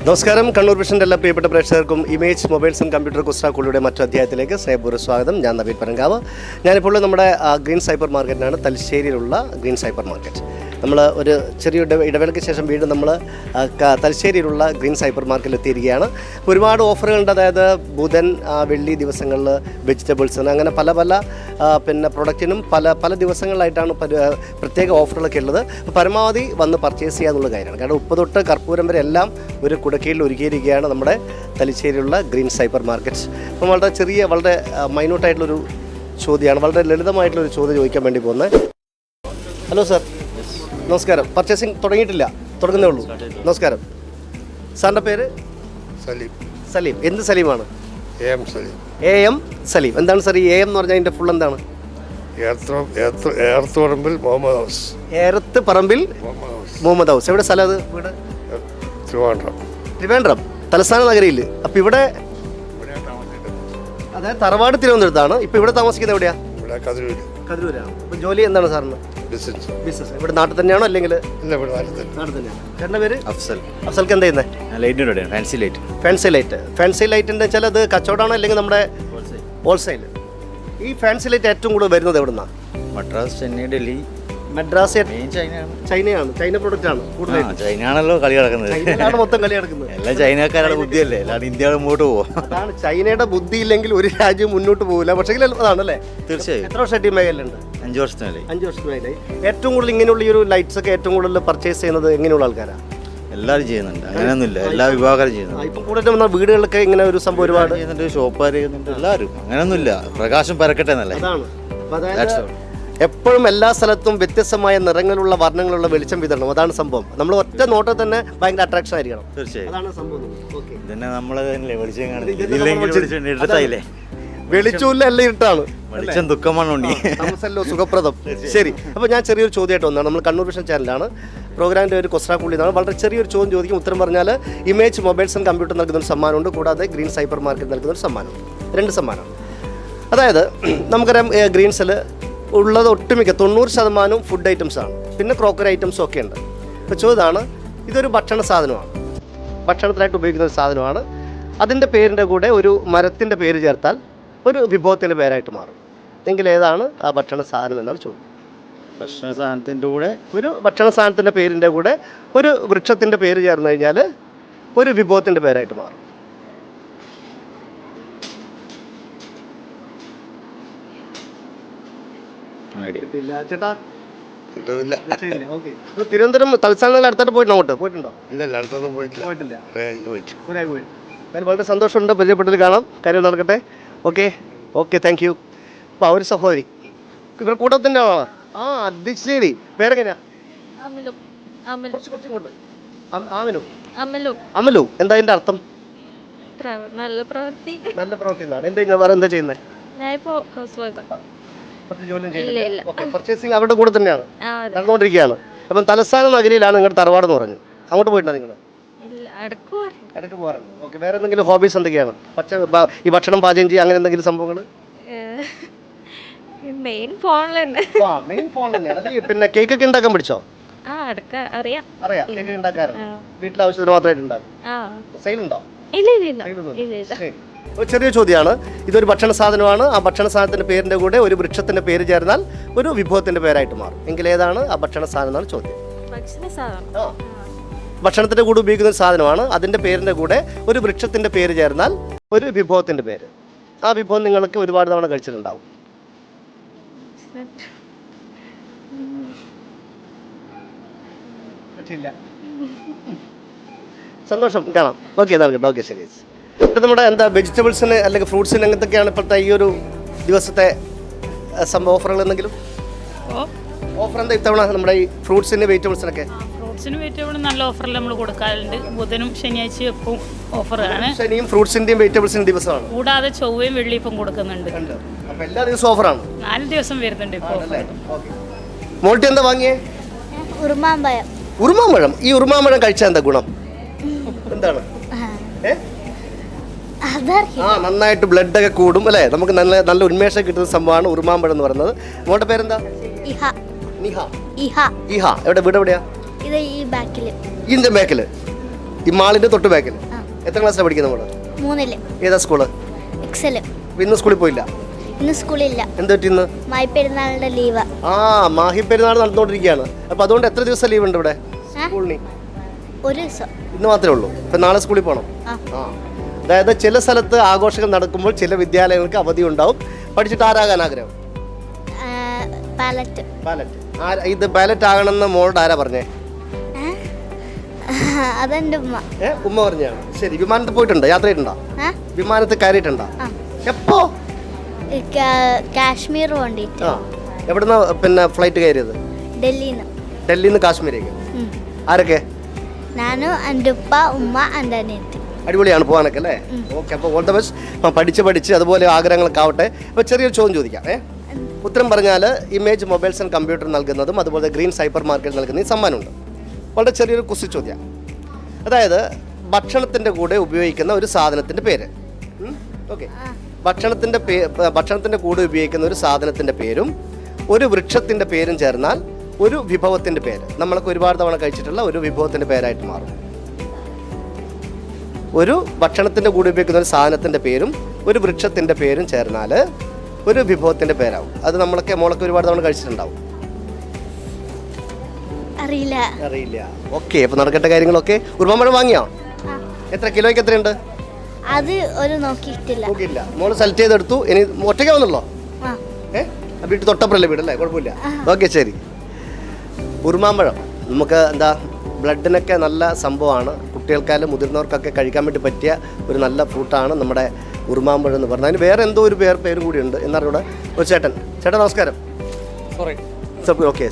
നമസ്കാരം. കണ്ണൂർ വിഷൻ്റെ എല്ലാ പ്രിയപ്പെട്ട പ്രേക്ഷകർക്കും ഇമേജ് മൊബൈൽസ് ആൻഡ് കമ്പ്യൂട്ടർ കുസ്റ്റാക്കുളിയുടെ മറ്റു അധ്യായത്തിലേക്ക് സ്നേഹപൂർവ്വ സ്വാഗതം. ഞാൻ നവീൻ പരങ്കാവ്. ഞാനിപ്പോൾ നമ്മുടെ ഗ്രീൻ സൈപ്പർ മാർക്കറ്റിനാണ്, തലശ്ശേരിയിലുള്ള ഗ്രീൻ സൈപ്പർ മാർക്കറ്റ്. നമ്മൾ ഒരു ചെറിയ ഇടവേളയ്ക്ക് ശേഷം വീണ്ടും നമ്മൾ തലശ്ശേരിയിലുള്ള ഗ്രീൻ സൈപ്പർ മാർക്കറ്റിൽ എത്തിയിരിക്കുകയാണ്. ഒരുപാട് ഓഫറുകളുണ്ട്. അതായത് ബുധൻ, വെള്ളി ദിവസങ്ങളിൽ വെജിറ്റബിൾസിന് അങ്ങനെ പല പിന്നെ പ്രൊഡക്റ്റിനും പല ദിവസങ്ങളിലായിട്ടാണ് പ്രത്യേക ഓഫറുകളൊക്കെ ഉള്ളത്. പരമാവധി വന്ന് പർച്ചേസ് ചെയ്യാന്നുള്ള കാര്യമാണ്. കാരണം ഉപ്പ് തൊട്ട് കർപ്പൂരം വരെ എല്ലാം ഒരു കുടക്കീഴിൽ ഒരുക്കിയിരിക്കുകയാണ് നമ്മുടെ തലശ്ശേരിയിലുള്ള ഗ്രീൻ സൈപ്പർ മാർക്കറ്റ്. അപ്പം വളരെ മൈന്യൂട്ടായിട്ടുള്ളൊരു ചോദ്യമാണ്, വളരെ ലളിതമായിട്ടുള്ളൊരു ചോദ്യം ചോദിക്കാൻ വേണ്ടി പോകുന്നത്. ഹലോ സാർ, നമസ്കാരം. പർച്ചേസിങ് തുടങ്ങുന്നേ ഉള്ളൂ. നമസ്കാരം. സാറിൻ്റെ പേര്? സലീം. എന്ത് സലീമാണ്? AM സലീം. എന്താണ് സാർ ഈ AM എന്ന് പറഞ്ഞാൽ അതിൻ്റെ ഫുൾ എന്താണ്? ഏറത്ത് പറമ്പിൽ മുഹമ്മദ് ഹൗസ്. എവിടെ സ്ഥലം അത്? വീട് ട്രിവാൻഡ്രം തലസ്ഥാന നഗരിയിൽ. അപ്പം ഇവിടെ അതായത് തറവാട് തിരുവനന്തപുരത്താണ്. ഇപ്പം ഇവിടെ താമസിക്കുന്നത് എവിടെയാ? കതിരൂരാണ്. അപ്പം ജോലി എന്താണ് സാറിന്? ബിസിനസ്. ഇവിടെ നാട്ടിൽ തന്നെയാണോ അല്ലെങ്കിൽ? നാട്ടിൽ തന്നെയാണ്. ചേട്ടൻ്റെ പേര്? അഫ്സൽക്ക് എന്താ ചെയ്യുന്നത്? ഫാൻസി ലൈറ്റിൻ്റെ വെച്ചാൽ അത് കച്ചവടമാണോ അല്ലെങ്കിൽ നമ്മുടെ ഹോൾസെയിൽ? ഈ ഫാൻസി ലൈറ്റ് ഏറ്റവും കൂടുതൽ വരുന്നത് എവിടെ നിന്നാണ്? മദ്രാസ്, ചെന്നൈ, ഡൽഹി. മദ്രാസ് ചൈനയാണ്. ചൈന പ്രൊഡക്റ്റ് ആണ് കൂടുതൽ. ചൈനയാണല്ലോ കളി നടക്കുന്നത്. ചൈനയിലാണ് മൊത്തം കളി നടക്കുന്നത്. എല്ലാം ചൈനക്കാരുടെ ബുദ്ധിയല്ലേ, അല്ലാണ്ട് ഇന്ത്യ മുമ്പോട്ട് പോകും. അതാണ്, ചൈനയുടെ ബുദ്ധി ഇല്ലെങ്കിൽ ഒരു രാജ്യം മുന്നോട്ട് പോകില്ല. പക്ഷേ അതാണല്ലേ? തീർച്ചയായും. എത്ര വർഷമായിട്ട് ഈ മേഖലയുണ്ട്? 5 വർഷത്തിനായി. 5 വർഷത്തിനായി. ഏറ്റവും കൂടുതൽ ഇങ്ങനെയുള്ള ഈ ഒരു ലൈറ്റ്സ് ഒക്കെ ഏറ്റവും കൂടുതൽ പർച്ചേസ് ചെയ്യുന്നത് എങ്ങനെയുള്ള ആൾക്കാരാണ്? എല്ലാവരും ചെയ്യുന്നുണ്ട്, അങ്ങനെയൊന്നുമില്ല. എല്ലാ വിഭാഗം ചെയ്യുന്നുണ്ട്. ഇപ്പം കൂടുതലും വീടുകളിലൊക്കെ ഇങ്ങനെ ഒരു സംഭവം ഒരുപാട് ചെയ്യുന്നുണ്ട്. ഷോപ്പുകാർ ചെയ്യുന്നുണ്ട്. എല്ലാവരും അങ്ങനെയൊന്നുമില്ല. പ്രകാശം പരക്കട്ടെ എന്നല്ലേ. അതാണ്. എപ്പോഴും എല്ലാ സ്ഥലത്തും വ്യത്യസ്തമായ നിറങ്ങളുള്ള വർണ്ണങ്ങളുള്ള വെളിച്ചം വിതരണം. അതാണ് സംഭവം. നമ്മൾ ഒറ്റ നോട്ടം തന്നെ ഭയങ്കര അട്രാക്ഷൻ ആയിരിക്കണം. തീർച്ചയായും. അതാണ് സംഭവം. ഇതന്നെ നമ്മളെ വെളിച്ചം കാണുന്നില്ലേ? വെളിച്ചമില്ല, എല്ലാം ഇരുട്ടാണ്. വെളിച്ചം ദുഃഖമാണ്, താമസമല്ലോ സുഖപ്രദം. ശരി. അപ്പോൾ ഞാൻ ചെറിയൊരു ചോദ്യമായിട്ട് വന്നതാണ്. നമ്മൾ കണ്ണൂർ വിഷൻ ചാനലാണ്. പ്രോഗ്രാമിൻ്റെ ഒരു കൊസ്ട്രാക്കുള്ളി എന്നാണ്. വളരെ ചെറിയൊരു ചോദ്യം ചോദിക്കും. ഉത്തരം പറഞ്ഞാൽ ഇമേജ് മൊബൈൽസ് ആൻഡ് കമ്പ്യൂട്ടർ നൽകുന്ന ഒരു സമ്മാനമുണ്ട്. കൂടാതെ ഗ്രീൻ സൈപ്പർ മാർക്കറ്റ് നൽകുന്ന ഒരു സമ്മാനമുണ്ട്. 2 സമ്മാനമാണ്. അതായത് നമുക്കറിയാം ഗ്രീൻസിൽ ഉള്ളത് ഒട്ടുമിക്ക 90% ഫുഡ് ഐറ്റംസാണ്. പിന്നെ ക്രോക്കറി ഐറ്റംസും ഒക്കെ ഉണ്ട്. ഇപ്പോൾ ചോദ്യമാണ്, ഇതൊരു ഭക്ഷണ സാധനമാണ്, ഭക്ഷണത്തിനായിട്ട് ഉപയോഗിക്കുന്ന ഒരു സാധനമാണ്. അതിൻ്റെ പേരിൻ്റെ കൂടെ ഒരു മരത്തിൻ്റെ പേര് ചേർത്താൽ ഒരു വിഭവത്തിൻ്റെ പേരായിട്ട് മാറും. എങ്കിൽ ഏതാണ് ആ ഭക്ഷണ സാധനം എന്നാണ് ചോദ്യം. ഭക്ഷണ സാധനത്തിൻ്റെ കൂടെ ഒരു ഭക്ഷണ സാധനത്തിൻ്റെ പേരിൻ്റെ കൂടെ ഒരു വൃക്ഷത്തിൻ്റെ പേര് ചേർന്ന് കഴിഞ്ഞാൽ ഒരു വിഭവത്തിൻ്റെ പേരായിട്ട് മാറും. ചേട്ടാ, തിരുവനന്തപുരം തലസ്ഥാനത്തിൽ അടുത്തോട്ട് പോയിട്ടുണ്ടോ? പോയിട്ടില്ല. വളരെ സന്തോഷമുണ്ട് പരിചയപ്പെട്ടതിൽ കാണാം. കാര്യം നടക്കട്ടെ. Okay thank you. അപ്പോൾ ഒരു സഹോദരി ഇവരുടെ കൂട്ടത്തിൻ്റെ ആളാണ്. അത് ശരി. പേരെങ്ങനെയാ? അമലു. എന്താ അതിൻ്റെ അർത്ഥം? നല്ല പ്രവൃത്തി. എന്താ വേറെ എന്താ ചെയ്യുന്നത്? പർച്ചേസിങ് അവരുടെ കൂടെ തന്നെയാണ് നടന്നുകൊണ്ടിരിക്കുകയാണ്. അപ്പം തലസ്ഥാന നഗരിയിലാണ് നിങ്ങളുടെ തറവാടെന്ന് പറഞ്ഞു. അങ്ങോട്ട് പോയിട്ടാണ് നിങ്ങൾ? ഇടയ്ക്ക് പോകാറുണ്ട്. ഓക്കെ. വേറെ എന്തെങ്കിലും ഹോബീസ് എന്തൊക്കെയാണ്? ഈ ഭക്ഷണം പാചകം ചെയ്യുക, അങ്ങനെ എന്തെങ്കിലും സംഭവങ്ങൾ? മെയിൻ ഫോൺ തന്നെയാണ്. പിന്നെ കേക്ക് ഒക്കെ ഉണ്ടാക്കാൻ പഠിച്ചോ? അറിയാം. കേക്ക് ഉണ്ടാക്കാറുണ്ട്. വീട്ടിലെ ആവശ്യത്തിന് മാത്രമായിട്ട് ഉണ്ടാക്കും. സെയിലുണ്ടോ? ചെറിയ ചോദ്യമാണ്. ഇതൊരു ഭക്ഷണ സാധനമാണ്. ആ ഭക്ഷണ സാധനത്തിൻ്റെ പേരിൻ്റെ കൂടെ ഒരു വൃക്ഷത്തിൻ്റെ പേര് ചേർന്നാൽ ഒരു വിഭവത്തിൻ്റെ പേരായിട്ട് മാറും. എങ്കിൽ ഏതാണ് ആ ഭക്ഷണ സാധനം എന്നാണ് ചോദ്യം. ഭക്ഷണത്തിൻ്റെ കൂടെ ഉപയോഗിക്കുന്ന ഒരു സാധനമാണ്. അതിൻ്റെ പേരിൻ്റെ കൂടെ ഒരു വൃക്ഷത്തിൻ്റെ പേര് ചേർന്നാൽ ഒരു വിഭവത്തിൻ്റെ പേര്. ആ വിഭവം നിങ്ങൾക്ക് ഒരുപാട് തവണ കഴിച്ചിട്ടുണ്ടാവും. സന്തോഷം. കാണാം. ഓക്കെ ശരി. നമ്മുടെ വെജിറ്റബിൾസിന് അല്ലെങ്കിൽ ഫ്രൂട്ട്സിന് എന്തൊക്കെയാണ് ഇപ്പോഴത്തെ ഈ ഒരു ദിവസത്തെ ഓഫറുകൾ? എന്തെങ്കിലും ഓഫർ എന്താ ഇത്തവണ നമ്മുടെ ഈ ഫ്രൂട്ട്സിന് വെജിറ്റബിൾസിനൊക്കെ? ഫ്രൂട്ട്സിനും വെജിറ്റബിളും നല്ല ഓഫറിൽ നമ്മൾ കൊടുക്കാറുണ്ട്. ബുധനും ശനിയാഴ്ചയും എപ്പം ഓഫറാണ്. ശനിയും ഫ്രൂട്ട്സിന്റെയും വെജിറ്റബിൾസിന്റെ ദിവസമാണ്. കൂടാതെ ചൊവ്വയും വെള്ളിയും ഇപ്പം കൊടുക്കുന്നുണ്ട്. അപ്പോൾ എല്ലാ ദിവസവും ഓഫറാണ്. 4 ദിവസം വരുന്നുണ്ട് ഇപ്പോൾ. മോൾട്ടി എന്താ വാങ്ങിയേ? ഉറുമാമ്പഴം. ഈ ഉറുമാമ്പഴം കഴിച്ചാൽ എന്താ ഗുണം? എന്താണ്? നന്നായിട്ട് ബ്ലഡ് ഒക്കെ കൂടും അല്ലേ? നമുക്ക് നല്ല ഉന്മേഷം കിട്ടുന്ന സംഭവമാണ് ഉറുമാമ്പഴം എന്ന് പറയുന്നത്. മോളുടെ പേരെന്താ? ഇഹ. എവിടെ വീട്? എവിടെയാ? ഇതിന്റെ ബാക്കില്. ഈ മാളിൻ്റെ തൊട്ട് ബാക്കിൽ. എത്ര ക്ലാസ്സിലാണ് പഠിക്കുന്നത് നമ്മൾ? 3-ല്. ഏതാ സ്കൂള്? എക്സല്. ഇന്ന് സ്കൂളിൽ പോയില്ല? ഇന്ന് സ്കൂളില്ല. എന്ത് പറ്റി ഇന്ന്? മായിപ്പെരുന്നാളിന്റെ ലീവാ. മാഹി പെരുന്നാൾ നടന്നുകൊണ്ടിരിക്കുകയാണ്. അപ്പോൾ അതുകൊണ്ട് എത്ര ദിവസം ലീവ് ഉണ്ട് ഇവിടെ സ്കൂളിന്? ഒരു ദിവസം. ഇന്ന് മാത്രമേ ഉള്ളൂ. ഇപ്പം നാളെ സ്കൂളിൽ പോകണം. അതായത് ചില സ്ഥലത്ത് ആഘോഷങ്ങൾ നടക്കുമ്പോൾ ചില വിദ്യാലയങ്ങൾക്ക് അവധി ഉണ്ടാവും. പഠിച്ചിട്ട് ആരാകാൻ ആഗ്രഹം? പാലറ്റ്. ഇത് പാലറ്റ് ആകണമെന്ന് മോളോട് ആരാ പറഞ്ഞേ? അതെന്റെ ഉമ്മ. ഉമ്മ പറഞ്ഞാണ്. ശരി. വിമാനത്തിൽ പോയിട്ടുണ്ടോ? യാത്ര ചെയ്തിട്ടുണ്ടോ? വിമാനത്തിൽ കയറിയിട്ടുണ്ടോ? എപ്പോ? കാശ്മീർ വേണ്ടിട്ട്. എവിടുന്ന പിന്നെ ഫ്ലൈറ്റ് കയറിയത്? ഡൽഹിന്ന് കാശ്മീരേക്ക്. ആരൊക്കെ? ഞാനും എൻ്റെ ഉപ്പ, ഉമ്മ, എൻ്റെ അനിയത്തി. അടിപൊളിയാണ് പോകാനൊക്കെ അല്ലേ? ഓക്കെ. അപ്പോൾ ഓൾ ദ ബെസ്റ്റ്. പഠിച്ച് അതുപോലെ ആഗ്രഹങ്ങളൊക്കെ ആവട്ടെ. അപ്പോൾ ചെറിയൊരു ചോദ്യം ചോദിക്കാം. ഉത്തരം പറഞ്ഞാൽ ഇമേജ് മൊബൈൽസ് ആൻഡ് കമ്പ്യൂട്ടർ നൽകുന്നതും അതുപോലെ ഗ്രീൻ സൈപ്പർ മാർക്കറ്റ് നൽകുന്ന ഈ സമ്മാനമുണ്ട്. വളരെ ചെറിയൊരു കുസി ചോദ്യം. അതായത് ഭക്ഷണത്തിൻ്റെ കൂടെ ഉപയോഗിക്കുന്ന ഒരു സാധനത്തിൻ്റെ പേര്. ഓക്കെ. ഭക്ഷണത്തിൻ്റെ കൂടെ ഉപയോഗിക്കുന്ന ഒരു സാധനത്തിൻ്റെ പേരും ഒരു വൃക്ഷത്തിൻ്റെ പേരും ചേർന്നാൽ ഒരു വിഭവത്തിൻ്റെ പേര്. നമ്മളൊക്കെ ഒരുപാട് തവണ കഴിച്ചിട്ടുള്ള ഒരു വിഭവത്തിൻ്റെ പേരായിട്ട് മാറും. ഒരു ഭക്ഷണത്തിൻ്റെ കൂടെ ഉപയോഗിക്കുന്ന ഒരു സാധനത്തിൻ്റെ പേരും ഒരു വൃക്ഷത്തിൻ്റെ പേരും ചേർന്നാൽ ഒരു വിഭവത്തിൻ്റെ പേരാവും. അത് മോളൊക്കെ ഒരുപാട് തവണ കഴിച്ചിട്ടുണ്ടാവും. അറിയില്ല. ഓക്കെ. അപ്പോൾ നടക്കേണ്ട കാര്യങ്ങളൊക്കെ. ഉറുമാമ്പഴം വാങ്ങിയോ? എത്ര കിലോയ്ക്ക് എത്രയുണ്ട്? അത് ഒരു നോക്കിയിട്ടില്ല. മോള് സെലക്ട് ചെയ്തെടുത്തു. ഇനി ഒറ്റയ്ക്ക് വന്നല്ലോ. വീട്ടിൽ തൊട്ടപ്പുറല്ലേ വീടല്ലേ? കുഴപ്പമില്ല. ഓക്കെ, ശരി. ഉറുമാമ്പഴം നമുക്ക് ബ്ലഡിനൊക്കെ നല്ല സംഭവമാണ്. കുട്ടികൾക്കായാലും മുതിർന്നവർക്കൊക്കെ കഴിക്കാൻ വേണ്ടി പറ്റിയ ഒരു നല്ല ഫ്രൂട്ടാണ് നമ്മുടെ ഉറുമാമ്പഴം എന്ന് പറഞ്ഞാൽ. അതിന് വേറെ എന്തോ ഒരു പേരും കൂടിയുണ്ട്. എന്നറിയൂടെ ഒരു ചേട്ടൻ നമസ്കാരം. ഓക്കെ.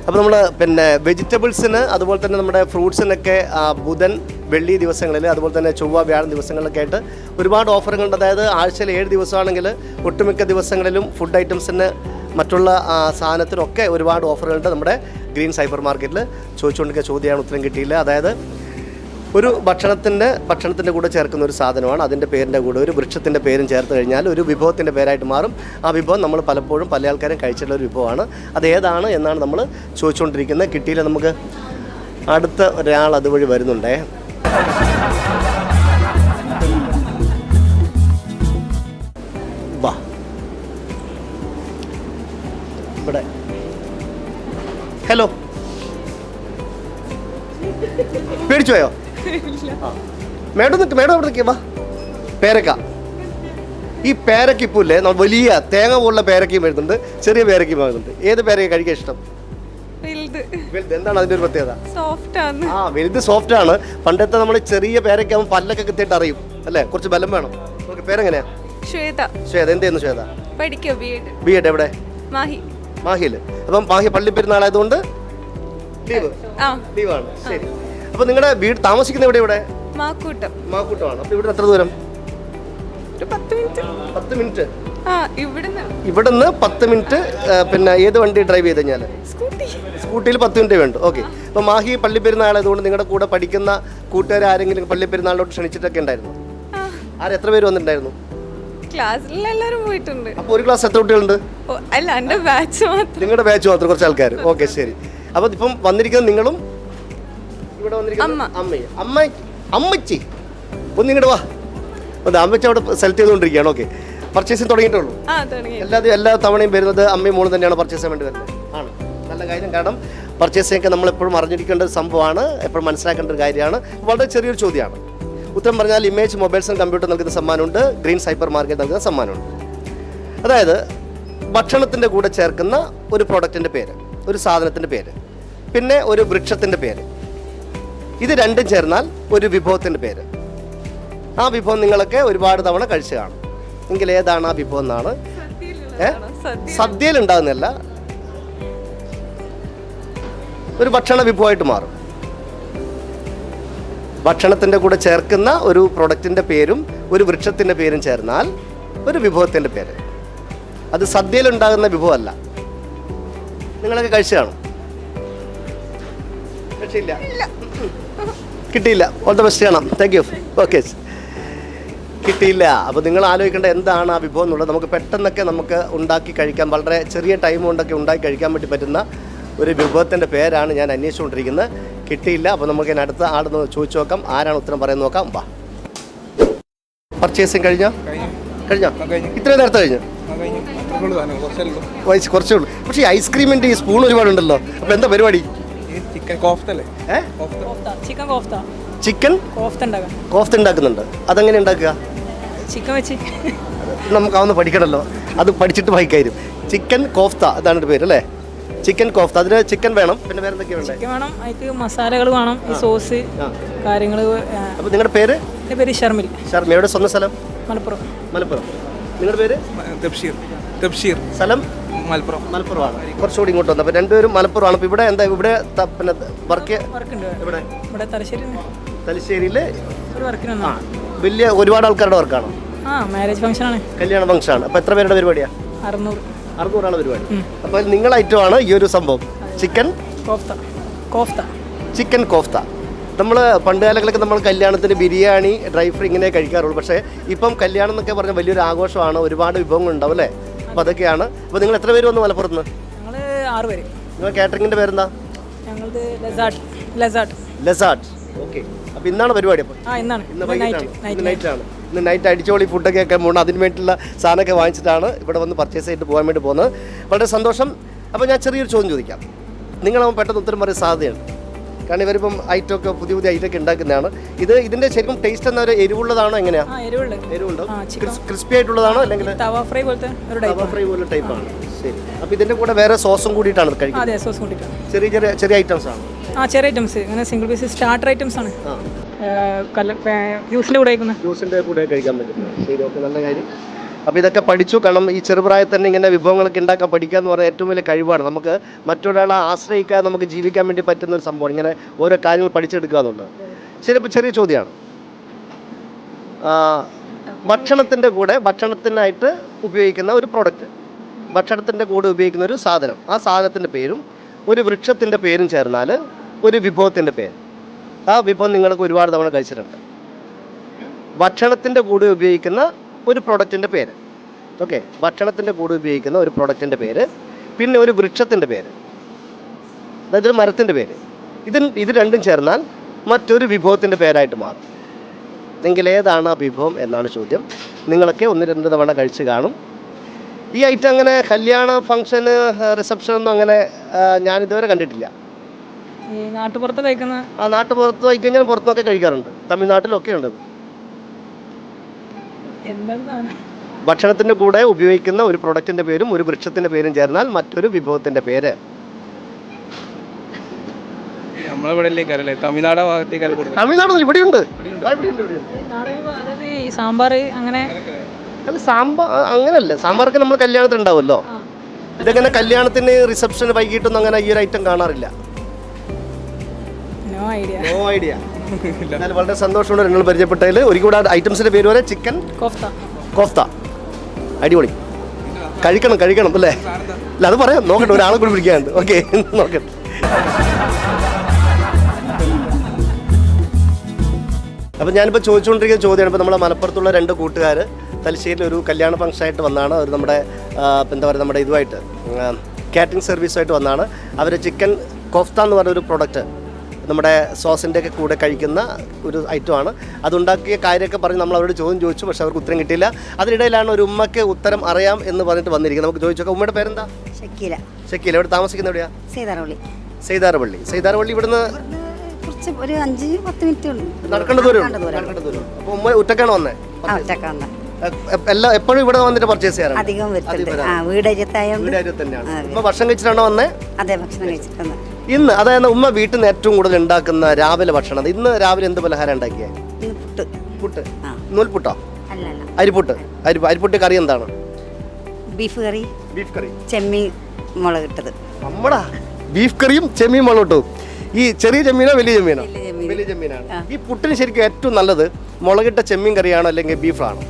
അപ്പോൾ നമ്മൾ പിന്നെ വെജിറ്റബിൾസിന് അതുപോലെ തന്നെ നമ്മുടെ ഫ്രൂട്ട്സിനൊക്കെ ബുധൻ വെള്ളി ദിവസങ്ങളിൽ അതുപോലെ തന്നെ ചൊവ്വ വ്യാഴം ദിവസങ്ങളിലൊക്കെ ആയിട്ട് ഒരുപാട് ഓഫറുകളുണ്ട്. അതായത് ആഴ്ചയിൽ 7 ദിവസമാണെങ്കിൽ ഒട്ടുമിക്ക ദിവസങ്ങളിലും ഫുഡ് ഐറ്റംസിന് മറ്റുള്ള സാധനത്തിനൊക്കെ ഒരുപാട് ഓഫറുകളുണ്ട്. നമ്മുടെ ഗ്രീൻ സൈപ്പർ മാർക്കറ്റിൽ ചോദിച്ചുകൊണ്ടിരിക്കുന്ന ചോദ്യമാണ്, ഉത്തരം കിട്ടിയില്ല. അതായത് ഒരു ഭക്ഷണത്തിൻ്റെ കൂടെ ചേർക്കുന്ന ഒരു സാധനമാണ്. അതിൻ്റെ പേരിൻ്റെ കൂടെ ഒരു വൃക്ഷത്തിൻ്റെ പേരും ചേർത്ത് കഴിഞ്ഞാൽ ഒരു വിഭവത്തിൻ്റെ പേരായിട്ട് മാറും. ആ വിഭവം നമ്മൾ പലപ്പോഴും പല ആൾക്കാരും കഴിച്ചിട്ടുള്ള ഒരു വിഭവമാണ്. അത് ഏതാണ് എന്നാണ് നമ്മൾ ചോദിച്ചുകൊണ്ടിരിക്കുന്നത്. കിട്ടിയില്ല. നമുക്ക് അടുത്ത ഒരാൾ അതുവഴി വരുന്നുണ്ടേ. വാ, ഇവിടെ. ഹലോ, പേടിച്ചു പോയോ? മേഡം എവിടെ നിൽക്കുക? വാ. പേരക്ക. ഈ പേരക്ക ഇപ്പോൾ ഇല്ലേ, വലിയ തേങ്ങ പോലുള്ള പേരക്കയും വരുന്നുണ്ട്, ചെറിയ പേരക്കയും വരുന്നുണ്ട്. ഏത് പേരക്ക കഴിക്കാൻ ഇഷ്ടം? എന്താണ് അതിൻ്റെ ഒരു പ്രത്യേകത? വലുത് സോഫ്റ്റ് ആണ്. പണ്ടത്തെ നമ്മൾ ചെറിയ പേരക്കാകുമ്പോൾ പല്ലൊക്കെ കൃത്യമായിട്ട് അറിയും അല്ലേ? കുറച്ച് ബലം വേണം. പേരെങ്ങനെയാ? ശ്വേത. എന്ത് ചെയ്യുന്നു ശ്വേത? ബി.എഡ്. എവിടെ? മാഹിയിൽ. അപ്പം മാഹി പള്ളിപ്പെരുന്നാളായതുകൊണ്ട് ലീവാണ്. ശരി. അപ്പോൾ നിങ്ങളുടെ വീട് താമസിക്കുന്ന ഇവിടെ? മാക്കൂട്ടമാണ്. അപ്പോൾ ഇവിടെ എത്ര ദൂരം? 10 മിനിറ്റ്. ഇവിടുന്ന് 10 മിനിറ്റ്. പിന്നെ ഏത് വണ്ടി ഡ്രൈവ് ചെയ്ത് കഴിഞ്ഞാൽ? സ്കൂട്ടിയിൽ 10 മിനിറ്റ് വേണ്ടു. ഓക്കെ. അപ്പോൾ മാഹി പള്ളിപ്പെരുന്നാളായതുകൊണ്ട് നിങ്ങളുടെ കൂടെ പഠിക്കുന്ന കൂട്ടുകാർ ആരെങ്കിലും പള്ളിപ്പെരുന്നാളിലോട്ട് ക്ഷണിച്ചിട്ടൊക്കെ ഉണ്ടായിരുന്നു? എത്ര പേര് വന്നിട്ടുണ്ടായിരുന്നു? ക്ലാസ്സിലെല്ലാവരും പോയിട്ടുണ്ട്. അപ്പോൾ ഒരു ക്ലാസ് എത്ര കുട്ടികളുണ്ട്? നിങ്ങളുടെ ബാച്ച് മാത്രം, കുറച്ച് ആൾക്കാർ. ഓക്കെ, ശരി. അപ്പോൾ ഇപ്പം വന്നിരിക്കുന്നത് നിങ്ങളും ഇവിടെ വന്നിരിക്കുന്നത് അമ്മച്ചി. ഒന്ന് ഇങ്ങോട്ട് വാ. അമ്മച്ചി അവിടെ സെലക്ട് ചെയ്തുകൊണ്ടിരിക്കുകയാണ്. ഓക്കെ. പർച്ചേസിങ് തുടങ്ങിയിട്ടുള്ളൂ? എല്ലാ തവണയും വരുന്നത് അമ്മയും മോളും തന്നെയാണ് പർച്ചേസ് ചെയ്യാൻ വേണ്ടി വരുന്നത്. ആണ്. നല്ല കാര്യം. കാരണം പർച്ചേസിംഗ് ഒക്കെ നമ്മൾ എപ്പോഴും അറിഞ്ഞിരിക്കേണ്ട ഒരു സംഭവമാണ്, എപ്പോഴും മനസ്സിലാക്കേണ്ട ഒരു കാര്യമാണ്. വളരെ ചെറിയൊരു ചോദ്യമാണ്. ഉത്തരം പറഞ്ഞാൽ ഇമേജ് മൊബൈൽസ് ആൻഡ് കമ്പ്യൂട്ടർ നൽകുന്ന സമ്മാനമുണ്ട്, ഗ്രീൻ സൈപ്പർ മാർക്കറ്റ് നൽകുന്ന സമ്മാനമുണ്ട്. അതായത് ഭക്ഷണത്തിൻ്റെ കൂടെ ചേർക്കുന്ന ഒരു പ്രോഡക്റ്റിൻ്റെ പേര്, ഒരു സാധനത്തിൻ്റെ പേര്, പിന്നെ ഒരു വൃക്ഷത്തിൻ്റെ പേര്. ഇത് രണ്ടും ചേർന്നാൽ ഒരു വിഭവത്തിൻ്റെ പേര്. ആ വിഭവം നിങ്ങളൊക്കെ ഒരുപാട് തവണ കഴിച്ചു കാണും. എങ്കിൽ ഏതാണ് ആ വിഭവം എന്നാണ്? സദ്യയിൽ ഉണ്ടാകുന്നതല്ല, ഒരു ഭക്ഷണ വിഭവമായിട്ട് മാറും. ഭക്ഷണത്തിൻ്റെ കൂടെ ചേർക്കുന്ന ഒരു പ്രൊഡക്റ്റിൻ്റെ പേരും ഒരു വൃക്ഷത്തിൻ്റെ പേരും ചേർന്നാൽ ഒരു വിഭവത്തിൻ്റെ പേര്. അത് സദ്യയിലുണ്ടാകുന്ന വിഭവമല്ല. നിങ്ങളൊക്കെ കഴിച്ചു കാണും. കിട്ടിയില്ല. ഓൾ ദ ബെസ്റ്റ് ചെയ്യണം. Thank you. ഓക്കെ. കിട്ടിയില്ല. അപ്പോൾ നിങ്ങൾ ആലോചിക്കേണ്ട എന്താണ് ആ വിഭവം എന്നുള്ളത്. നമുക്ക് പെട്ടെന്നൊക്കെ നമുക്ക് ഉണ്ടാക്കി കഴിക്കാൻ, വളരെ ചെറിയ ടൈം കൊണ്ടൊക്കെ ഉണ്ടാക്കി കഴിക്കാൻ വേണ്ടി പറ്റുന്ന ഒരു വിഭവത്തിൻ്റെ പേരാണ് ഞാൻ അന്വേഷിച്ചുകൊണ്ടിരിക്കുന്നത്. കിട്ടിയില്ല. അപ്പോൾ നമുക്ക് ഇനി അടുത്ത ആളൊന്ന് ചോദിച്ചു നോക്കാം ആരാണ് ഉത്തരം പറയുന്നത് നോക്കാം. വാ. പർച്ചേസിങ് കഴിഞ്ഞോ? ഇത്രയും നേരത്തെ കഴിഞ്ഞു? വയസ്സ് കുറച്ചേ ഉള്ളൂ. പക്ഷേ ഈ ഐസ്ക്രീമിൻ്റെ ഈ സ്പൂൺ ഒരുപാടുണ്ടല്ലോ. അപ്പോൾ എന്താ പരിപാടി? ചിക്കൻ കോഫ്തല്ലേ? ചിക്കൻ കോഫ്ത. ചിക്കൻ കോഫ്ത ഉണ്ടാക്കുന്നുണ്ട്. അതെങ്ങനെ ഉണ്ടാക്കുക? ചിക്കൻ വെച്ച് നമുക്കാവുന്ന പഠിക്കണമല്ലോ. അത് പഠിച്ചിട്ട് വായിക്കായിരുന്നു. ചിക്കൻ കോഫ്ത അതാണ് എൻ്റെ പേര് അല്ലേ? ചിക്കൻ കോഫ്ത. അതിന് ചിക്കൻ വേണം, പിന്നെ വേറെ എന്തൊക്കെയാണ് വേണ്ടത്? ചിക്കൻ വേണം, അതിക്ക് മസാലകൾ വേണം, ഈ സോസ് കാര്യങ്ങൾ. അപ്പോൾ നിങ്ങളുടെ പേര്? എൻ്റെ പേര് ഷർമിൽ. ഷർമി. എവിടെ സ്വന്തം സ്ഥലം? മലപ്പുറം. നിങ്ങളുടെ പേര്? തബ്ഷീർ. സ്ഥലം? മലപ്പുറമാണ്. കുറച്ചുകൂടി ഇങ്ങോട്ട് വന്നു. അപ്പോൾ രണ്ടുപേരും മലപ്പുറമാണ്. അപ്പോൾ ഇവിടെ എന്താ ഇവിടെ പിന്നെ വർക്ക് ഇവിടെ തലശ്ശേരിയിൽ ഒരു വർക്കിന് ആ വന്നതാണ്. വലിയ ഒരുപാട് ആൾക്കാരുടെ വർക്കാണോ? മാരേജ് ഫംഗ്ഷനാണ്. കല്യാണ ഫംഗ്ഷനാണ്. അപ്പോൾ എത്ര പേരുടെ പരിപാടിയാണ്? 600 ആളെ പരിപാടി. അപ്പോൾ നിങ്ങളുടെ ഐറ്റമാണ് ഈ ഒരു സംഭവം, ചിക്കൻ കോഫ്ത. ചിക്കൻ കോഫ്ത. നമ്മൾ പണ്ട് കാലങ്ങളിലൊക്കെ നമ്മൾ കല്യാണത്തിന് ബിരിയാണി, ഡ്രൈ ഫ്രൈ ഇങ്ങനെ കഴിക്കാറുള്ളൂ. പക്ഷേ ഇപ്പം കല്യാണം എന്നൊക്കെ പറഞ്ഞാൽ വലിയൊരു ആഘോഷമാണ്, ഒരുപാട് വിഭവങ്ങൾ ഉണ്ടാവും അല്ലേ? അപ്പോൾ അതൊക്കെയാണ്. അപ്പോൾ നിങ്ങൾ എത്ര പേര് വന്നു മലപ്പുറത്ത് നിന്ന്? ഞങ്ങൾ 6 പേര്. നിങ്ങൾ കാറ്ററിങ്ങിൻ്റെ പേരെന്താ? ഞങ്ങളത് ലസാട്ട്. ഓക്കെ. അപ്പോൾ ഇന്നാണ് പരിപാടി? അപ്പോൾ ഇന്ന് വൈകിട്ടാണ്. ഇന്ന് നൈറ്റ് അടിച്ചോളി ഫുഡൊക്കെ ഒക്കെ പോകണം. അതിന് വേണ്ടിയിട്ടുള്ള സാധനമൊക്കെ വാങ്ങിച്ചിട്ടാണ് ഇവിടെ വന്ന് പർച്ചേസ് ചെയ്തിട്ട് പോകാൻ വേണ്ടി പോകുന്നത്. വളരെ സന്തോഷം. അപ്പോൾ ഞാൻ ചെറിയൊരു ചോദ്യം ചോദിക്കാം. നിങ്ങളാവുമ്പോൾ പെട്ടെന്ന് ഉത്തരം പറയാൻ സാധ്യതയുണ്ട്. കാരണം ഇവരിപ്പം ഐറ്റമൊക്കെ പുതിയ ഐറ്റമൊക്കെ ഉണ്ടാക്കുന്നതാണ്. ഇതിൻ്റെ ശരിക്കും ടേസ്റ്റ് എന്നാ ഒരു എരിവുള്ളതാണോ എങ്ങനെയാണ്? എരിവുണ്ടോ? ക്രിസ്പി ആയിട്ടുള്ളതാണോ അല്ലെങ്കിൽ തവ ഫ്രൈ പോലത്തെ പോലെ ടൈപ്പാണ്? ശരി. അപ്പോൾ ഇതിൻ്റെ കൂടെ വേറെ സോസും കൂടിയിട്ടാണ് കഴിക്കുന്നത്? അതെ, സോസ് കൂട്ടിയിട്ടാണ്. ചെറിയ ഐറ്റംസ് ആണ്? ചെറിയ ഐറ്റംസ്, അങ്ങനെ സിംഗിൾ പീസ് സ്റ്റാർട്ടർ ഐറ്റംസ് ആണ്. ജ്യൂസിൻ്റെ കൂടെ കഴിക്കാൻ പറ്റും. ശരി, ഓക്കെ, നല്ല കാര്യം. അപ്പോൾ ഇതൊക്കെ പഠിച്ചു. കാരണം ഈ ചെറുപ്രായത്തിൽ തന്നെ ഇങ്ങനെ വിഭവങ്ങളൊക്കെ ഉണ്ടാക്കാൻ പഠിക്കുക എന്ന് പറയുന്നത് ഏറ്റവും വലിയ കഴിവാണ്. നമുക്ക് മറ്റൊരാളെ ആശ്രയിക്കാതെ നമുക്ക് ജീവിക്കാൻ വേണ്ടി പറ്റുന്ന ഒരു സംഭവമാണ് ഇങ്ങനെ ഓരോ കാര്യങ്ങൾ പഠിച്ചെടുക്കുക എന്നുള്ളത്. ശരി. ഇപ്പോൾ ചെറിയ ചോദ്യമാണ്. ഭക്ഷണത്തിൻ്റെ കൂടെ ഭക്ഷണത്തിനായിട്ട് ഉപയോഗിക്കുന്ന ഒരു പ്രോഡക്റ്റ്, ഭക്ഷണത്തിൻ്റെ കൂടെ ഉപയോഗിക്കുന്ന ഒരു സാധനം, ആ സാധനത്തിൻ്റെ പേരും ഒരു വൃക്ഷത്തിൻ്റെ പേരും ചേർന്നാൽ ഒരു വിഭവത്തിൻ്റെ പേര്. ആ വിഭവം നിങ്ങൾക്ക് ഒരുപാട് തവണ കഴിച്ചിട്ടുണ്ട്. ഭക്ഷണത്തിൻ്റെ കൂടെ ഉപയോഗിക്കുന്ന ഒരു പ്രൊഡക്റ്റിൻ്റെ പേര്. ഓക്കെ. ഭക്ഷണത്തിൻ്റെ കൂടെ ഉപയോഗിക്കുന്ന ഒരു പ്രൊഡക്റ്റിൻ്റെ പേര്, പിന്നെ ഒരു വൃക്ഷത്തിൻ്റെ പേര്, അതായത് ഒരു മരത്തിൻ്റെ പേര്. ഇത് രണ്ടും ചേർന്നാൽ മറ്റൊരു വിഭവത്തിൻ്റെ പേരായിട്ട് മാറും. എങ്കിൽ ഏതാണ് ആ വിഭവം എന്നാണ് ചോദ്യം. നിങ്ങളൊക്കെ 1-2 തവണ കഴിച്ച് കാണും. ഈ ഐറ്റം അങ്ങനെ കല്യാണ ഫംഗ്ഷന് റിസപ്ഷനൊന്നും അങ്ങനെ ഞാനിതുവരെ കണ്ടിട്ടില്ല. ഈ നാട്ടുപുറത്ത് കഴിക്കുന്ന നാട്ടുപുറത്ത് പോയി കഴിഞ്ഞാൽ പുറത്തൊക്കെ കഴിക്കാറുണ്ട്. തമിഴ്നാട്ടിലൊക്കെ ഉണ്ട്. ഭക്ഷണത്തിൻ്റെ കൂടെ ഉപയോഗിക്കുന്ന ഒരു പ്രൊഡക്റ്റിൻ്റെ പേരും ഒരു വൃക്ഷത്തിൻ്റെ പേരും ചേർന്നാൽ മറ്റൊരു വിഭവത്തിൻ്റെ പേര്. തമിഴ്നാട് ഇവിടെയുണ്ട്. ഈ സാമ്പാർ അങ്ങനെ അല്ല, സാമ്പാർ അങ്ങനല്ല. സാമ്പാറൊക്കെ നമ്മൾ കല്യാണത്തിന് ഉണ്ടാവുമല്ലോ. ഇതെങ്ങനെ കല്യാണത്തിന് റിസപ്ഷന് വൈകിട്ടൊന്നും അങ്ങനെ ഈ ഒരു ഐറ്റം കാണാറില്ല. No idea. എന്നാലും വളരെ സന്തോഷമുണ്ട് നിങ്ങൾ പരിചയപ്പെട്ടതിൽ. ഒരിക്കലും ഐറ്റംസിൻ്റെ പേര് വരെ ചിക്കൻ കോഫ്ത. അടിപൊളി. കഴിക്കണം അല്ലേ? അല്ല, അത് പറയാം. നോക്കട്ടെ, ഒരാളെ കൂടി പിടിക്കാനുണ്ട്. ഓക്കെ, നോക്കട്ടെ. അപ്പം ഞാനിപ്പോൾ ചോദിച്ചുകൊണ്ടിരിക്കുന്ന ചോദ്യമാണ്. ഇപ്പോൾ നമ്മളെ മലപ്പുറത്തുള്ള 2 കൂട്ടുകാർ തലശ്ശേരിയിൽ ഒരു കല്യാണ ഫംഗ്ഷനായിട്ട് വന്നാണ്. അവർ നമ്മുടെ എന്താ പറയുക, നമ്മുടെ ഇതുമായിട്ട് കാറ്ററിംഗ് സർവീസുമായിട്ട് വന്നാണ്. അവർ ചിക്കൻ കോഫ്ത എന്ന് പറഞ്ഞൊരു പ്രൊഡക്റ്റ് നമ്മുടെ സോസിൻ്റെ ഒക്കെ കൂടെ കഴിക്കുന്ന ഒരു ഐറ്റമാണ്. അതുണ്ടാക്കിയ കാര്യമൊക്കെ പറഞ്ഞ് നമ്മൾ അവരോട് ചോദ്യം ചോദിച്ചു. പക്ഷേ അവർക്ക് ഉത്തരം കിട്ടിയില്ല. അതിനിടയിലാണ് ഒരു ഉമ്മയ്ക്ക് ഉത്തരം അറിയാം എന്ന് പറഞ്ഞിട്ട് വന്നിരിക്കുന്നത്. നമുക്ക് ചോദിച്ചോക്കാം. ഉമ്മയുടെ പേരെന്താ? ഷക്കീല. ഇവിടെ താമസിക്കുന്ന എവിടെയാ? സൈതാരവള്ളി. ഇവിടുന്ന് കുറച്ച് ഒരു 5-10 മിനിറ്റ് നടക്കേണ്ട ദൂരം. അപ്പോൾ ഉമ്മ ഒറ്റക്കാണ് വന്നേ? എപ്പോഴും ഇവിടെ വന്നിട്ട് പർച്ചേസ് ചെയ്യാറ്? അധികം വീട് തന്നെയാണ്. ഉമ്മ ഭക്ഷണം കഴിച്ചിട്ടാണോ വന്നേ? അതെ, ഭക്ഷണം കഴിച്ചിട്ടുണ്ട്. ഇന്ന് അതായത് ഉമ്മ വീട്ടിൽ നിന്ന് ഏറ്റവും കൂടുതൽ ഉണ്ടാക്കുന്ന രാവിലെ ഭക്ഷണം, ഇന്ന് രാവിലെ എന്ത് പലഹാരം ഉണ്ടാക്കിയത്? പുട്ട്. നൂൽപുട്ടോ? അരിപ്പുട്ട്. അരിപ്പുട്ട് കറി എന്താണ്? ബീഫ് കറി, ചെമ്മീൻ മുളകിട്ടത്. നമ്മടാ ബീഫ് കറിയും ചെമ്മീൻ മുളകിട്ടും. ഈ ചെറിയ ചെമ്മീനോ വലിയ ചെമ്മീനോ? വലിയ ചെമ്മീനാണ്. ഈ പുട്ടിന് ശരിക്കും ഏറ്റവും നല്ലത് മുളകിട്ട ചെമ്മീൻ കറിയാണോ അല്ലെങ്കിൽ ബീഫാണോ?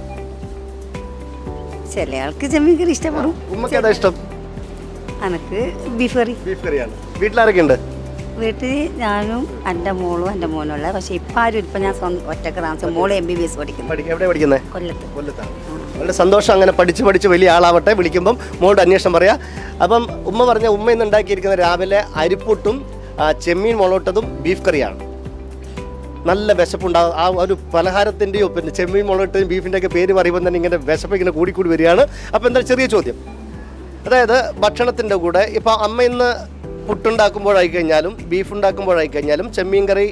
ചില ആൾക്ക് ചെമ്മീൻ കറി ഇഷ്ടപ്പെടും. ഉമ്മക്ക് ഏതാ ഇഷ്ടം? എനിക്ക് ബീഫ് കറിയാണ്. വീട്ടിലാരൊക്കെ ഉണ്ട്? വീട്ടിൽ ഞാനും എൻ്റെ മോളും എൻ്റെ മോനുള്ള. പക്ഷേ ഇപ്പം ആരും ഇപ്പം ഞാൻ ഒറ്റക്ക് താമസം. മോള് MBBS പഠിക്കുന്നു. എവിടെ പഠിക്കുന്നത്? കൊല്ലത്താണ്. വളരെ സന്തോഷം. അങ്ങനെ പഠിച്ച് വലിയ ആളാവട്ടെ. വിളിക്കുമ്പം മോളുടെ അന്വേഷണം പറയാം. അപ്പം ഉമ്മ പറഞ്ഞ ഉമ്മ ഇന്ന് ഉണ്ടാക്കിയിരിക്കുന്ന രാവിലെ അരിപ്പുട്ടും ചെമ്മീൻ മുളകിട്ടതും ബീഫ് കറിയാണ്. നല്ല വിശപ്പുണ്ടാകും. ആ ഒരു പലഹാരത്തിൻ്റെയോ പിന്നെ ചെമ്മീൻ മുളകിട്ടതും ബീഫിൻ്റെ ഒക്കെ പേര് പറയുമ്പോൾ തന്നെ ഇങ്ങനെ വിശപ്പ് ഇങ്ങനെ കൂടിക്കൂടി വരികയാണ്. അപ്പോൾ എന്താ ചെറിയ ചോദ്യം, അതായത് ഭക്ഷണത്തിൻ്റെ കൂടെ ഇപ്പോൾ അമ്മ ഇന്ന് പുട്ടുണ്ടാക്കുമ്പോഴായി കഴിഞ്ഞാലും ബീഫ് ഉണ്ടാക്കുമ്പോഴായി കഴിഞ്ഞാലും ചെമ്മീൻ കറി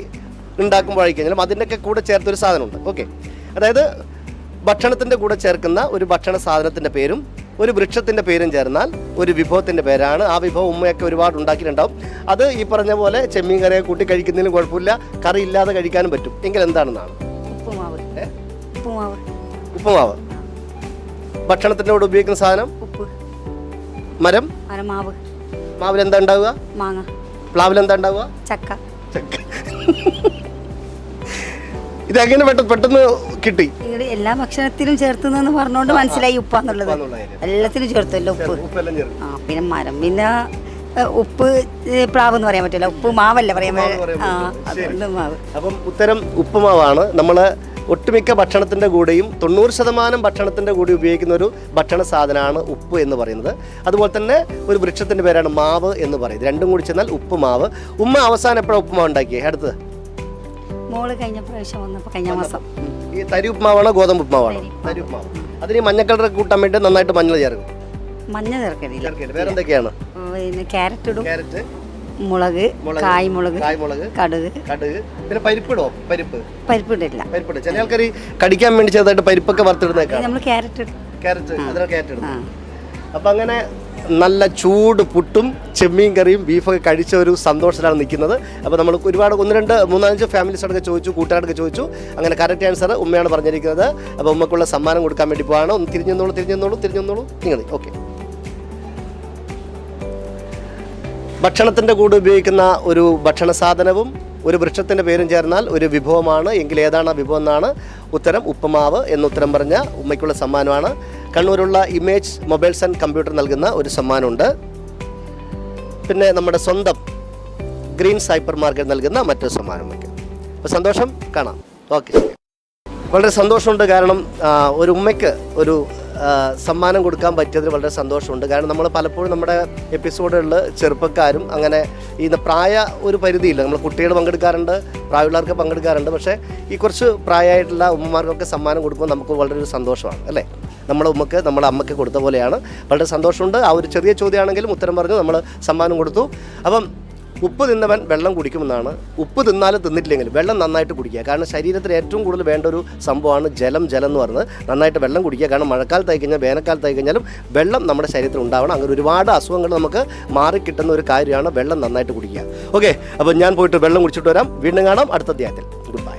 ഉണ്ടാക്കുമ്പോഴായി കഴിഞ്ഞാലും അതിൻ്റെയൊക്കെ കൂടെ ചേർത്തൊരു സാധനമുണ്ട്. ഓക്കെ, അതായത് ഭക്ഷണത്തിൻ്റെ കൂടെ ചേർക്കുന്ന ഒരു ഭക്ഷണ സാധനത്തിൻ്റെ പേരും ഒരു വൃക്ഷത്തിൻ്റെ പേരും ചേർന്നാൽ ഒരു വിഭവത്തിൻ്റെ പേരാണ്. ആ വിഭവം ഉമ്മയൊക്കെ ഒരുപാട് ഉണ്ടാക്കിയിട്ടുണ്ടാവും. അത് ഈ പറഞ്ഞ പോലെ ചെമ്മീൻ കറിയെ കൂട്ടി കഴിക്കുന്നതിനും കുഴപ്പമില്ല, കറി ഇല്ലാതെ കഴിക്കാനും പറ്റും. എങ്കിൽ എന്താണെന്നാണ്? ഉപ്പുമാവ്. ഉപ്പുമാവ്. ഉപ്പുമാവ്. ഭക്ഷണത്തിൻ്റെ കൂടെ ഉപയോഗിക്കുന്ന സാധനം ഉപ്പ്. മരം. മാവ്. മാവിലെന്താ ഉണ്ടാവുക? മാങ്ങ. പ്ലാവിലെന്താ ഉണ്ടാവുക? ചക്ക. ഇതെങ്ങനെ പെട്ടെന്ന് കിട്ടി? ഇവിടെ എല്ലാ ഭക്ഷണത്തിലും ചേർത്തുന്നെന്ന് പറഞ്ഞുകൊണ്ട് മനസ്സിലായി ഉപ്പാന്നുള്ളത്. എല്ലാത്തിനും ചേർത്തല്ലോ ഉപ്പ്. ആ പിന്നെ മരം, പിന്നെ ഉപ്പ് പ്ലാവ് എന്ന് പറയാൻ പറ്റില്ല, ഉപ്പ് മാവല്ല പറയാൻ പറ്റില്ല. അതുകൊണ്ട് മാവ്. അപ്പം ഉത്തരം ഉപ്പുമാവാണ്. നമ്മൾ ഒട്ടുമിക്ക ഭക്ഷണത്തിൻ്റെ കൂടെയും 90% ഭക്ഷണത്തിൻ്റെ കൂടെ ഉപയോഗിക്കുന്ന ഒരു ഭക്ഷണ സാധനമാണ് ഉപ്പ് എന്ന് പറയുന്നത്. അതുപോലെ തന്നെ ഒരു വൃക്ഷത്തിൻ്റെ പേരാണ് മാവ് എന്ന് പറയുന്നത്. രണ്ടും കൂടി ചെന്നാൽ ഉപ്പുമാവ്. ഉമ്മ അവസാനം എപ്പോഴാണ് ഉപ്പുമാവ് ഉണ്ടാക്കിയത്? അടുത്ത് മോള് കഴിഞ്ഞ പ്രാവശ്യം വന്നപ്പോൾ കഴിഞ്ഞ മാസം. ഈ തരി ഉപ്പുമാവാണോ ഗോതമ്പ് ഉപ്പുമാവാണോ? തരി ഉപ്പുമാവ്. അതിന് ഈ മഞ്ഞ കളർ കൂട്ടാൻ വേണ്ടി നന്നായിട്ട് മഞ്ഞൾ ചേർക്കും. മഞ്ഞ ചേർക്കലില്ല. വേറെ എന്തൊക്കെയാണ്? പിന്നെ ക്യാരറ്റ് ഇടും, ക്യാരറ്റ്, മുളക്, കായ്മുളക്, കടുക്. പിന്നെ പരിപ്പിടോ? പരിപ്പിടില്ല. പരിപ്പിട്. ചില ആൾക്കാർ കടിക്കാൻ വേണ്ടി ചെറുതായിട്ട് പരിപ്പൊക്കെ വറുത്തിടുന്നേക്കാം. നമ്മൾ ക്യാരറ്റ് ഇടും. ക്യാരറ്റ് ഇടും. അപ്പം അങ്ങനെ നല്ല ചൂട് പുട്ടും ചെമ്മീൻ കറിയും ബീഫൊക്കെ കഴിച്ച ഒരു സന്തോഷത്തിലാണ് നിൽക്കുന്നത്. അപ്പോൾ നമ്മൾ ഒരുപാട് 1, 2, 3, 5 ഫാമിലീസോടൊക്കെ ചോദിച്ചു, കൂട്ടുകാരൊക്കെ ചോദിച്ചു. അങ്ങനെ കറക്റ്റ് ആൻസർ ഉമ്മയാണ് പറഞ്ഞിരിക്കുന്നത്. അപ്പോൾ ഉമ്മക്കുള്ള സമ്മാനം കൊടുക്കാൻ വേണ്ടി പോവാണ്. ഒന്ന് തിരിഞ്ഞെന്നോളൂ നിങ്ങൾ. ഓക്കെ, ഭക്ഷണത്തിൻ്റെ കൂടെ ഉപയോഗിക്കുന്ന ഒരു ഭക്ഷണ സാധനവും ഒരു വൃക്ഷത്തിൻ്റെ പേരും ചേർന്നാൽ ഒരു വിഭവമാണ്. എങ്കിൽ ഏതാണ് ആ വിഭവം എന്നാണ് ഉത്തരം. ഉപ്പുമാവ് എന്ന് ഉത്തരം പറഞ്ഞ ഉമ്മയ്ക്കുള്ള സമ്മാനമാണ്. കണ്ണൂരുള്ള ഇമേജ് മൊബൈൽസ് ആൻഡ് കമ്പ്യൂട്ടർ നൽകുന്ന ഒരു സമ്മാനമുണ്ട്. പിന്നെ നമ്മുടെ സ്വന്തം ഗ്രീൻ സൈപ്പർ മാർക്കറ്റ് നൽകുന്ന മറ്റൊരു സമ്മാനം വയ്ക്കും. അപ്പോൾ സന്തോഷം, കാണാം. ഓക്കെ, വളരെ സന്തോഷമുണ്ട്. കാരണം ഒരു ഉമ്മയ്ക്ക് ഒരു സമ്മാനം കൊടുക്കാൻ പറ്റിയതിൽ വളരെ സന്തോഷമുണ്ട്. കാരണം നമ്മൾ പലപ്പോഴും നമ്മുടെ എപ്പിസോഡുകളിൽ ചെറുപ്പക്കാരും അങ്ങനെ ഈ പ്രായ ഒരു പരിധിയില്ല. നമ്മൾ കുട്ടികൾ പങ്കെടുക്കാറുണ്ട്, പ്രായമുള്ളവർക്ക് പങ്കെടുക്കാറുണ്ട്. പക്ഷേ ഈ കുറച്ച് പ്രായമായിട്ടുള്ള ഉമ്മമാർക്കൊക്കെ സമ്മാനം കൊടുക്കുമ്പോൾ നമുക്ക് വളരെ ഒരു സന്തോഷമാണ്, അല്ലേ? നമ്മുടെ ഉമ്മക്ക് നമ്മുടെ അമ്മയ്ക്ക് കൊടുത്ത പോലെയാണ്. വളരെ സന്തോഷമുണ്ട്. ആ ഒരു ചെറിയ ചോദ്യമാണെങ്കിലും ഉത്തരം പറഞ്ഞു നമ്മൾ സമ്മാനം കൊടുത്തു. അപ്പം ഉപ്പ് തിന്നവൻ വെള്ളം കുടിക്കുമെന്നാണ്. ഉപ്പ് തിന്നാലും തിന്നിട്ടില്ലെങ്കിലും വെള്ളം നന്നായിട്ട് കുടിക്കുക. കാരണം ശരീരത്തിന് ഏറ്റവും കൂടുതൽ വേണ്ട ഒരു സംഭവമാണ് ജലം എന്ന് പറയുന്നത്. നന്നായിട്ട് വെള്ളം കുടിക്കുക. കാരണം മഴക്കാലത്തായി കഴിഞ്ഞാൽ വേനൽക്കാലത്തായി കഴിഞ്ഞാലും വെള്ളം നമ്മുടെ ശരീരത്തിൽ ഉണ്ടാവണം. അങ്ങനെ ഒരുപാട് അസുഖങ്ങൾ നമുക്ക് മാറിക്കിട്ടുന്ന ഒരു കാര്യമാണ് വെള്ളം നന്നായിട്ട് കുടിക്കുക. ഓക്കെ, അപ്പോൾ ഞാൻ പോയിട്ട് വെള്ളം കുടിച്ചിട്ട് വരാം. വീണ്ടും കാണാം അടുത്ത അധ്യായത്തിൽ. Good bye.